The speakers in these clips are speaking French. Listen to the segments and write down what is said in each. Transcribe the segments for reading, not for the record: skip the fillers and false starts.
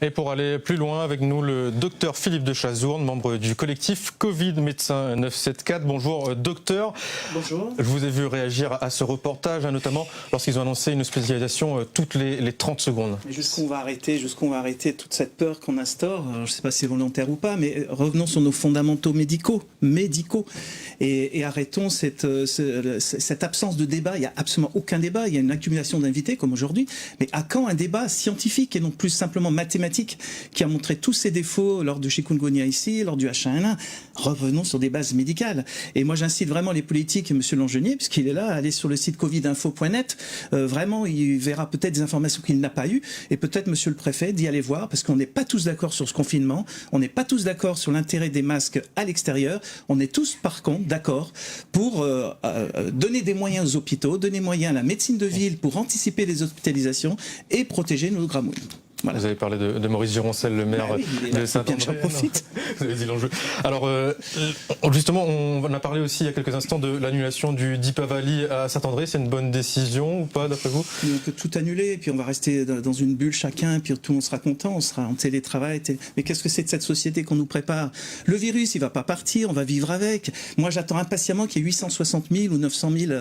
Et pour aller plus loin, avec nous le docteur Philippe de Chazourne, membre du collectif Covid Médecins 974. Bonjour docteur. Bonjour. Je vous ai vu réagir à ce reportage, notamment lorsqu'ils ont annoncé une hospitalisation toutes les 30 secondes. Jusqu'où on va arrêter toute cette peur qu'on instaure. Alors, je ne sais pas si c'est volontaire ou pas, mais revenons sur nos fondamentaux médicaux et arrêtons cette absence de débat. Il n'y a absolument aucun débat, il y a une accumulation d'invités comme aujourd'hui, mais à quand un débat scientifique et non plus simplement mathématique qui a montré tous ses défauts lors du chikungunya ici, lors du H1N1. Revenons sur des bases médicales. Et moi j'incite vraiment les politiques, M. Langenier, puisqu'il est là, à aller sur le site covidinfo.net, vraiment il verra peut-être des informations qu'il n'a pas eues, et peut-être M. le Préfet d'y aller voir, parce qu'on n'est pas tous d'accord sur ce confinement, on n'est pas tous d'accord sur l'intérêt des masques à l'extérieur, on est tous par contre d'accord pour donner des moyens aux hôpitaux, donner des moyens à la médecine de ville pour anticiper les hospitalisations et protéger nos gramouilles. Voilà. Vous avez parlé de Maurice Gironcel, le maire de Saint-André. J'en profite. Vous avez dit l'enjeu. Alors, justement, on a parlé aussi il y a quelques instants de l'annulation du Deepavali à Saint-André. C'est une bonne décision ou pas, d'après vous? On peut tout annuler, et puis on va rester dans une bulle chacun, et puis tout le monde sera content, on sera en télétravail. Mais qu'est-ce que c'est de cette société qu'on nous prépare? Le virus, il va pas partir, on va vivre avec. Moi, j'attends impatiemment qu'il y ait 860 000 ou 900 000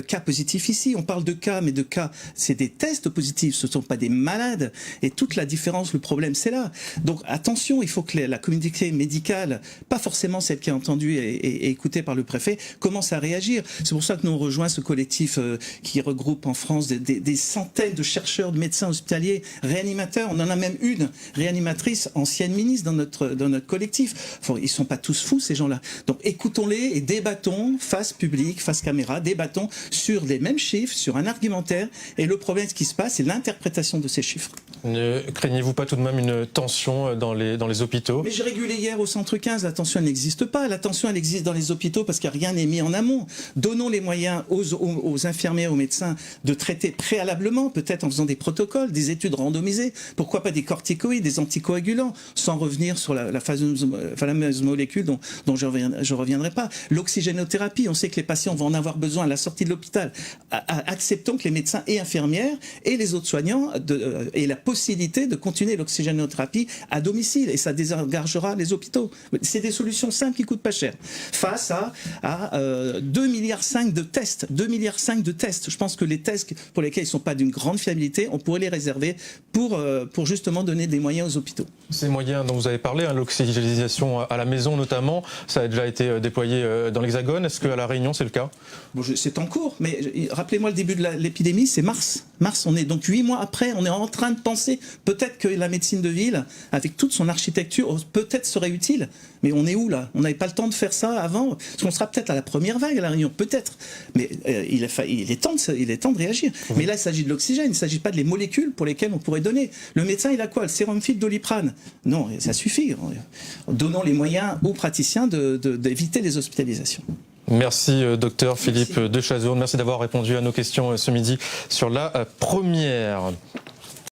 cas positifs ici. On parle de cas, mais de cas, c'est des tests positifs, ce ne sont pas des malades. Et toute la différence, le problème, c'est là. Donc attention, il faut que la communauté médicale, pas forcément celle qui est entendue et écoutée par le préfet, commence à réagir. C'est pour ça que nous on rejoint ce collectif qui regroupe en France des centaines de chercheurs, de médecins hospitaliers, réanimateurs. On en a même une réanimatrice, ancienne ministre dans notre collectif. Enfin, ils ne sont pas tous fous, ces gens-là. Donc écoutons-les et débattons, face publique, face caméra, débattons sur les mêmes chiffres, sur un argumentaire. Et le problème, ce qui se passe, c'est l'interprétation de ces chiffres. Ne craignez-vous pas tout de même une tension dans les hôpitaux? Mais j'ai régulé hier au centre 15, la tension n'existe pas. La tension, elle existe dans les hôpitaux parce que rien n'est mis en amont. Donnons les moyens aux infirmières, aux médecins de traiter préalablement, peut-être en faisant des protocoles, des études randomisées. Pourquoi pas des corticoïdes, des anticoagulants, sans revenir sur la fameuse molécule dont je reviendrai pas. L'oxygénothérapie, on sait que les patients vont en avoir besoin à la sortie de l'hôpital. Acceptons que les médecins et infirmières et les autres soignants aient la possibilité de continuer l'oxygénothérapie à domicile, et ça désengagera les hôpitaux. C'est des solutions simples qui coûtent pas cher. Face à 2,5 milliards de tests. 2,5 milliards de tests. Je pense que les tests pour lesquels ils ne sont pas d'une grande fiabilité, on pourrait les réserver pour justement donner des moyens aux hôpitaux. Ces moyens dont vous avez parlé, l'oxygénisation à la maison notamment, ça a déjà été déployé dans l'Hexagone. Est-ce qu'à La Réunion, c'est le cas? C'est en cours, mais rappelez-moi le début de l'épidémie, c'est mars. Mars, on est donc 8 mois après, on est en train de penser peut-être que la médecine de ville, avec toute son architecture, peut-être serait utile. Mais on est où là? On n'avait pas le temps de faire ça avant, parce qu'on sera peut-être à la première vague à La Réunion, peut-être. Mais il est temps de réagir. Mais là, il s'agit de l'oxygène, il ne s'agit pas de les molécules pour lesquelles on pourrait donner. Le médecin, il a quoi? Le sérum filtre Doliprane? Non, ça suffit. Donnons les moyens aux praticiens d'éviter les hospitalisations. Merci docteur Philippe de Chazourne, merci d'avoir répondu à nos questions ce midi sur La Première.